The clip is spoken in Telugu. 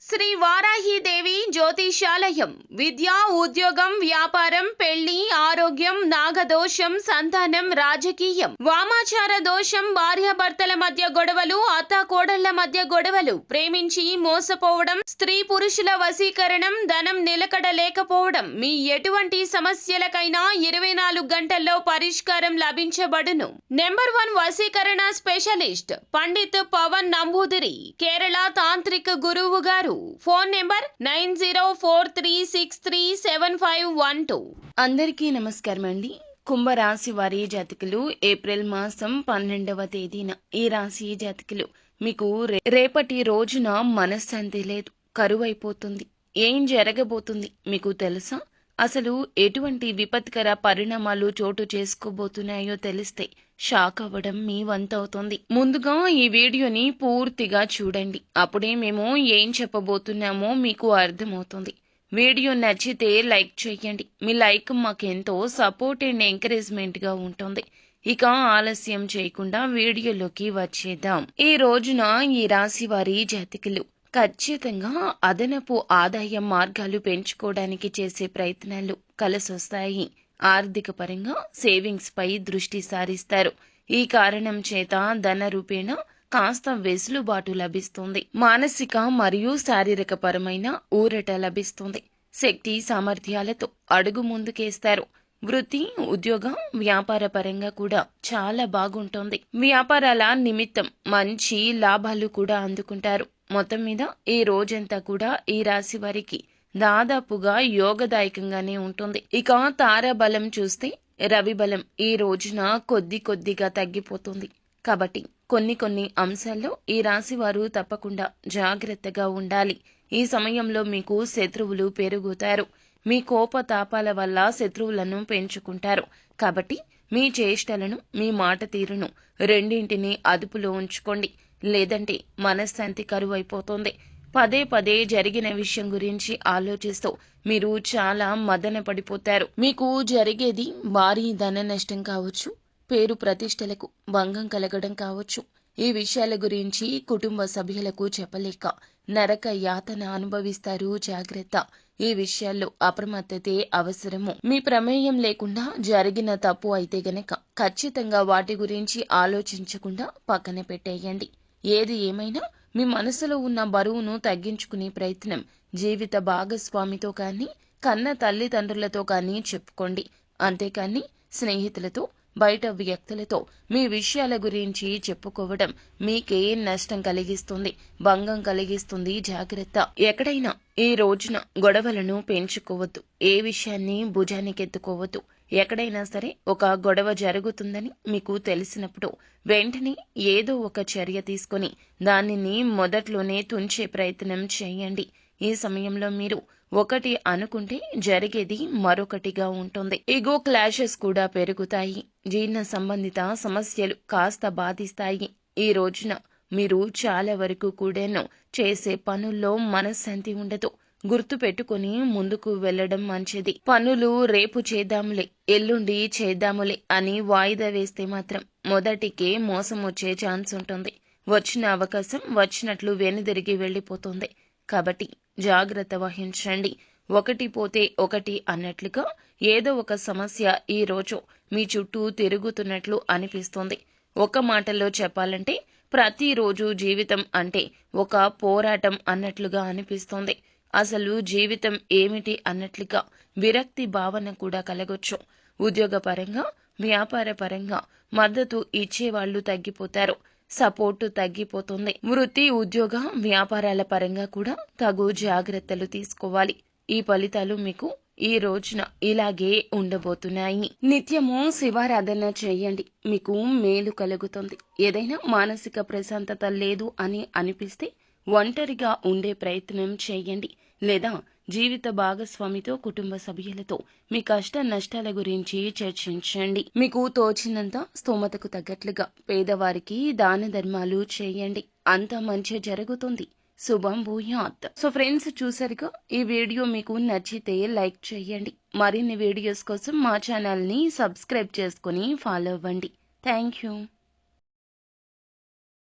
శ్రీ వారాహిదేవి జ్యోతిషాలయం విద్య, ఉద్యోగం, వ్యాపారం, పెళ్లి, ఆరోగ్యం, నాగదోషం, సంతానం, రాజకీయం, వామాచార దోషం, భార్యాభర్తల మధ్య గొడవలు, అత్తాకోడళ్ల మధ్య గొడవలు, ప్రేమించి మోసపోవడం, స్త్రీ పురుషుల వశీకరణం, ధనం నిలకడ లేకపోవడం, మీ ఎటువంటి సమస్యలకైనా 24 గంటల్లో పరిష్కారం లభించబడును. నెంబర్ 1 వశీకరణ స్పెషలిస్ట్ పండిత్ పవన్ నంబూదిరి, కేరళ తాంత్రిక గురువు గారు. Phone number 9043637512. అందరికీ నమస్కారం అండి. కుంభరాశి వారి జాతకులు ఏప్రిల్ మాసం 12వ తేదీన ఈ రాశి జాతకులు మీకు రేపటి రోజున మనశ్శాంతి లేదు, కరువైపోతుంది. ఏం జరగబోతుంది మీకు తెలుసా? అసలు ఎటువంటి విపత్కర పరిణామాలు చోటు చేసుకోబోతున్నాయో తెలిస్తే షాక్ అవ్వడం మీ వంతవుతుంది. ముందుగా ఈ వీడియోని పూర్తిగా చూడండి, అప్పుడే మేము ఏం చెప్పబోతున్నామో మీకు అర్థమవుతుంది. వీడియో నచ్చితే లైక్ చేయండి. మీ లైక్ మాకెంతో సపోర్ట్ అండ్ ఎంకరేజ్మెంట్ గా ఉంటుంది. ఇక ఆలస్యం చేయకుండా వీడియోలోకి వచ్చేద్దాం. ఈ రోజున ఈ రాశి వారి జాతకులు ఖచ్చితంగా అదనపు ఆదాయ మార్గాలు పెంచుకోవడానికి చేసే ప్రయత్నాలు కలిసొస్తాయి. ఆర్థిక పరంగా సేవింగ్స్ పై దృష్టి సారిస్తారు. ఈ కారణం చేత ధన రూపేణ కాస్త వెసులుబాటు లభిస్తుంది. మానసిక మరియు శారీరక పరమైన ఊరట లభిస్తుంది. శక్తి సామర్థ్యాలతో అడుగు ముందుకేస్తారు. వృత్తి, ఉద్యోగ, వ్యాపార పరంగా కూడా చాలా బాగుంటుంది. వ్యాపారాల నిమిత్తం మంచి లాభాలు కూడా అందుకుంటారు. మొత్తం మీద ఈ రోజంతా కూడా ఈ రాశి వారికి దాదాపుగా యోగదాయకంగానే ఉంటుంది. ఇక తారాబలం చూస్తే రవి బలం ఈ రోజున కొద్దిగా తగ్గిపోతుంది. కాబట్టి కొన్ని అంశాల్లో ఈ రాశి వారు తప్పకుండా జాగ్రత్తగా ఉండాలి. ఈ సమయంలో మీకు శత్రువులు పెరుగుతారు. మీ కోపతాపాల వల్ల శత్రువులను పెంచుకుంటారు. కాబట్టి మీ చేష్టలను, మీ మాట తీరును రెండింటినీ అదుపులో ఉంచుకోండి. లేదంటే మనశ్శాంతి కరువైపోతుంది. పదే జరిగిన విషయం గురించి ఆలోచిస్తూ మీరు చాలా మదన పడిపోతారు. మీకు జరిగేది భారీ ధన నష్టం కావచ్చు, పేరు ప్రతిష్టలకు భంగం కలగడం కావచ్చు. ఈ విషయాల గురించి కుటుంబ సభ్యులకు చెప్పలేక నరక యాతన అనుభవిస్తారు. జాగ్రత్త. ఈ విషయాల్లో అప్రమత్తతే అవసరము. మీ ప్రమేయం లేకుండా జరిగిన తప్పు అయితే గనక ఖచ్చితంగా వాటి గురించి ఆలోచించకుండా పక్కన పెట్టేయండి. ఏది ఏమైనా మీ మనసులో ఉన్న బరువును తగ్గించుకునే ప్రయత్నం జీవిత భాగస్వామితో కానీ, కన్న తల్లిదండ్రులతో కానీ చెప్పుకోండి. అంతేకాని స్నేహితులతో, బయట వ్యక్తులతో మీ విషయాల గురించి చెప్పుకోవడం మీకే నష్టం కలిగిస్తుంది, భంగం కలిగిస్తుంది. జాగ్రత్త. ఎక్కడైనా ఈ రోజున గొడవలను పెంచుకోవద్దు. ఏ విషయాన్ని భుజానికెత్తుకోవద్దు. ఎక్కడైనా సరే ఒక గొడవ జరుగుతుందని మీకు తెలిసినప్పుడు వెంటనే ఏదో ఒక చర్య తీసుకొని దానిని మొదట్లోనే తుంచే ప్రయత్నం చేయండి. ఈ సమయంలో మీరు ఒకటి అనుకుంటే జరిగేది మరొకటిగా ఉంటుంది. ఈగో క్లాషెస్ కూడా పెరుగుతాయి. జీర్ణ సంబంధిత సమస్యలు కాస్త బాధిస్తాయి. ఈ రోజున మీరు చాలా వరకు కూడాను చేసే పనుల్లో మనశ్శాంతి ఉండదు. గుర్తు పెట్టుకుని ముందుకు వెళ్లడం మంచిది. పనులు రేపు చేద్దాములే, ఎల్లుండి చేద్దాములే అని వాయిదా వేస్తే మాత్రం మొదటికే మోసం వచ్చే ఛాన్స్ ఉంటుంది. వచ్చిన అవకాశం వచ్చినట్లు వెనుదిరిగి వెళ్లిపోతుంది. కాబట్టి జాగ్రత్త వహించండి. ఒకటి పోతే ఒకటి అన్నట్లుగా ఏదో ఒక సమస్య ఈ రోజు మీ చుట్టూ తిరుగుతున్నట్లు అనిపిస్తుంది. ఒక మాటలో చెప్పాలంటే ప్రతిరోజు జీవితం అంటే ఒక పోరాటం అన్నట్లుగా అనిపిస్తుంది. అసలు జీవితం ఏమిటి అన్నట్లుగా విరక్తి భావన కూడా కలగొచ్చు. ఉద్యోగపరంగా, వ్యాపార పరంగా మద్దతు ఇచ్చేవాళ్లు తగ్గిపోతారు. సపోర్టు తగ్గిపోతుంది. వృత్తి, ఉద్యోగ, వ్యాపారాల పరంగా కూడా తగు జాగ్రత్తలు తీసుకోవాలి. ఈ ఫలితాలు మీకు ఈ రోజున ఇలాగే ఉండబోతున్నాయి. నిత్యము శివారాధన చేయండి, మీకు మేలు కలుగుతుంది. ఏదైనా మానసిక ప్రశాంతత లేదు అని అనిపిస్తే ఒంటరిగా ఉండే ప్రయత్నం చేయండి. లేదా జీవిత భాగస్వామితో, కుటుంబ సభ్యులతో మీ కష్ట నష్టాల గురించి చర్చించండి. మీకు తోచినంత స్తోమతకు తగ్గట్లుగా పేదవారికి దాన ధర్మాలు చేయండి. అంతా మంచి జరుగుతుంది. శుభం భూయాత్. సో ఫ్రెండ్స్, చూసారుగా, ఈ వీడియో మీకు నచ్చితే లైక్ చేయండి. మరిన్ని వీడియోస్ కోసం మా ఛానల్ ని సబ్స్క్రైబ్ చేసుకుని ఫాలో అవ్వండి. Thank you.